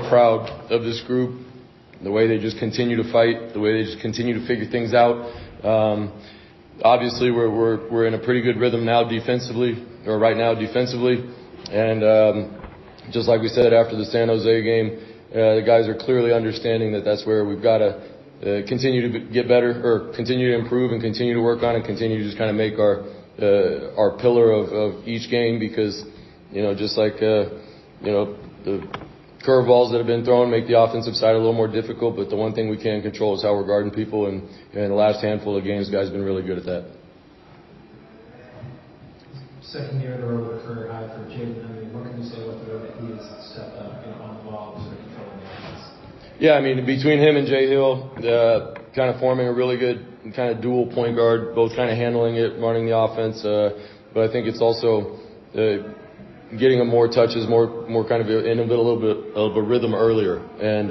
proud of this group, the way they just continue to fight, the way they just continue to figure things out. Obviously, we're in a pretty good rhythm now defensively, or right now defensively, and just like we said after the San Jose game, the guys are clearly understanding that that's where we've got to continue to get better, or continue to improve and continue to work on it, continue to just kind of make our pillar of each game, because, just like, the curveballs that have been thrown make the offensive side a little more difficult, but the one thing we can control is how we're guarding people, and in the last handful of games, guys have been really good at that. Second year in a row with a career high for Jaden. I mean, what can you say about the way that he has stepped up on the ball, sort of controlling the offense? Yeah, I mean, between him and Jay Hill, kind of forming a really good kind of dual point guard, both kind of handling it, running the offense. But I think it's also getting him more touches, more kind of in a little bit of a rhythm earlier. And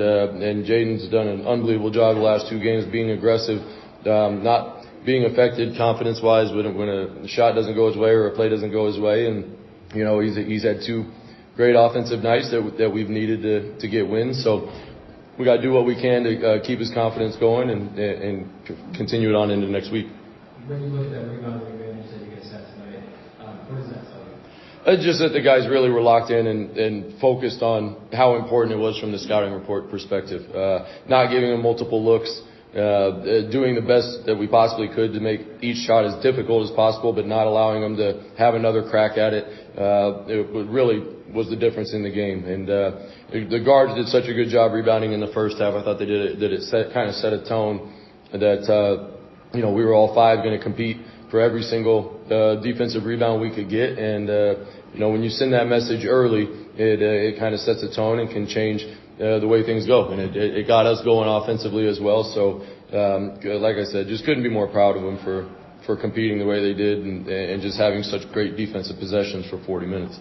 Jaden's done an unbelievable job the last two games, being aggressive, not being affected confidence-wise when a shot doesn't go his way or a play doesn't go his way. And he's had two great offensive nights that we've needed to get wins. So we got to do what we can to keep his confidence going and continue it on into next week. When you look at that rebounding advantage that you guys had tonight, what does that tell you? Just that the guys really were locked in and focused on how important it was from the scouting report perspective. Not giving them multiple looks, doing the best that we possibly could to make each shot as difficult as possible, but not allowing them to have another crack at it. It really was the difference in the game. And the guards did such a good job rebounding in the first half. I thought they did it. That it kind of set a tone that we were all five going to compete for every single defensive rebound we could get. And when you send that message early, it kind of sets a tone and can change the way things go. And it got us going offensively as well. So like I said, just couldn't be more proud of them for competing the way they did and just having such great defensive possessions for 40 minutes.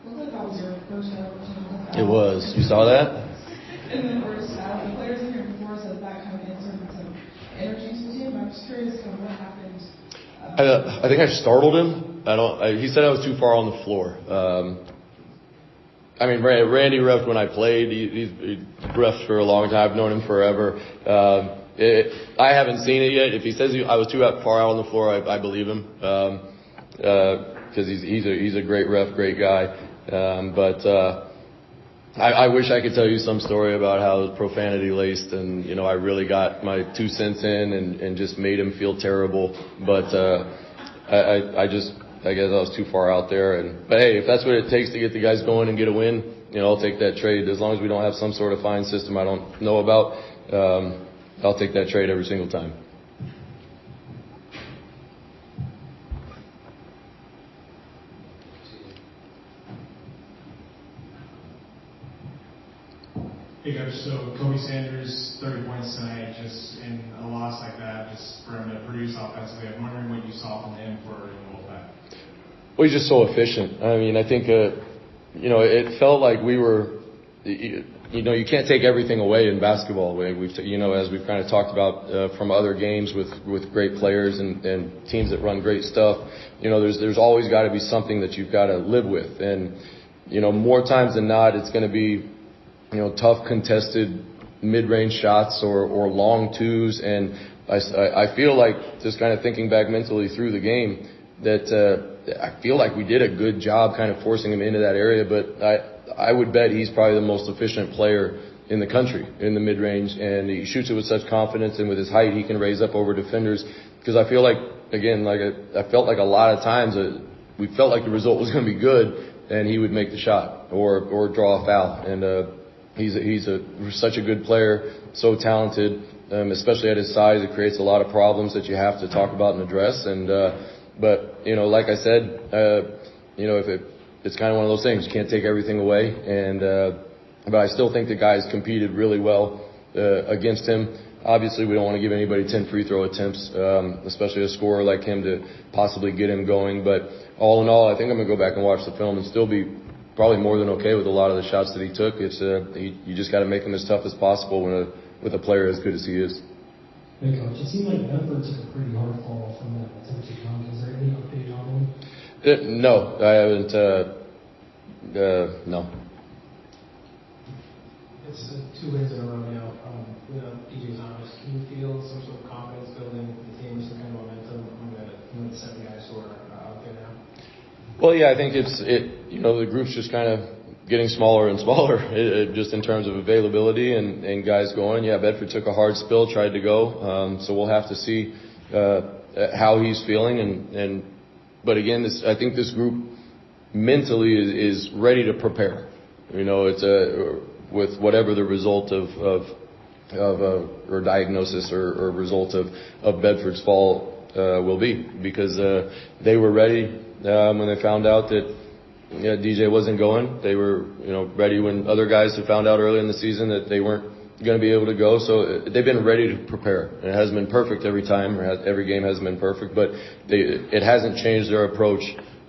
Looks like that was your first ever. It was. You saw that? In the first half, the players in here before said that kind of inserted some energy to the team. I'm just curious kind of what happened. I think I startled him. He said I was too far on the floor. I mean, Randy reffed when I played. He's reffed for a long time. I've known him forever. I haven't seen it yet. If he says I was too far out on the floor, I believe him. Because he's a great ref, great guy. But I wish I could tell you some story about how it was profanity laced, and I really got my 2 cents in and just made him feel terrible. But I guess I was too far out there. But hey, if that's what it takes to get the guys going and get a win, I'll take that trade. As long as we don't have some sort of fine system I don't know about, I'll take that trade every single time. Hey Coach, so Kobe Sanders, 30 points tonight, just in a loss like that, just for him to produce offensively. I'm wondering what you saw from him for the Wolfpack. Well, he's just so efficient. I mean, I think, it felt like we were, you can't take everything away in basketball. As we've kind of talked about from other games with great players and teams that run great stuff, there's always got to be something that you've got to live with. And, more times than not, it's going to be, tough contested mid-range shots or long twos. And I feel like, just kind of thinking back mentally through the game, that I feel like we did a good job kind of forcing him into that area. But I would bet he's probably the most efficient player in the country in the mid-range. And he shoots it with such confidence, and with his height, he can raise up over defenders. Because I feel like, again, I felt like a lot of times we felt like the result was going to be good, and he would make the shot or draw a foul. And He's such a good player, so talented, especially at his size. It creates a lot of problems that you have to talk about and address. And but like I said, it's kind of one of those things. You can't take everything away. And but I still think the guys competed really well against him. Obviously, we don't want to give anybody 10 free throw attempts, especially a scorer like him, to possibly get him going. But all in all, I think I'm going to go back and watch the film and still be probably more than okay with a lot of the shots that he took. It's you just got to make them as tough as possible with a player as good as he is. Hey Coach, it seemed like Denver took a pretty hard fall from that attempted dunk. Is there any update on him? No, I haven't. No. it's 2 wins in a row now. Without DJ Thomas, can you feel some sort of confidence building with the team, some kind of momentum among the 7 guys who are out there now? Well, yeah, I think the group's just kind of getting smaller and smaller, just in terms of availability and guys going. Yeah, Bedford took a hard spill, tried to go. So we'll have to see how he's feeling. But again, I think this group mentally is ready to prepare. It's with whatever the result of or diagnosis or result of Bedford's fall will be, because they were ready when they found out that DJ wasn't going. They were ready when other guys had found out early in the season that they weren't going to be able to go. So they've been ready to prepare. It hasn't been perfect every time, or every game hasn't been perfect, but it hasn't changed their approach.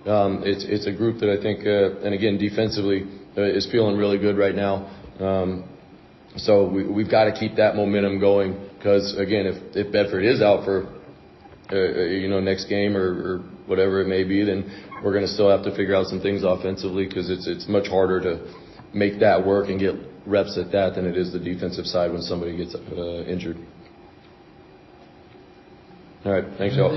It's a group that I think, and again, defensively, is feeling really good right now. So we've got to keep that momentum going, because again, if Bedford is out for next game or whatever it may be, then we're going to still have to figure out some things offensively, because it's much harder to make that work and get reps at that than it is the defensive side when somebody gets injured. All right, thanks, y'all.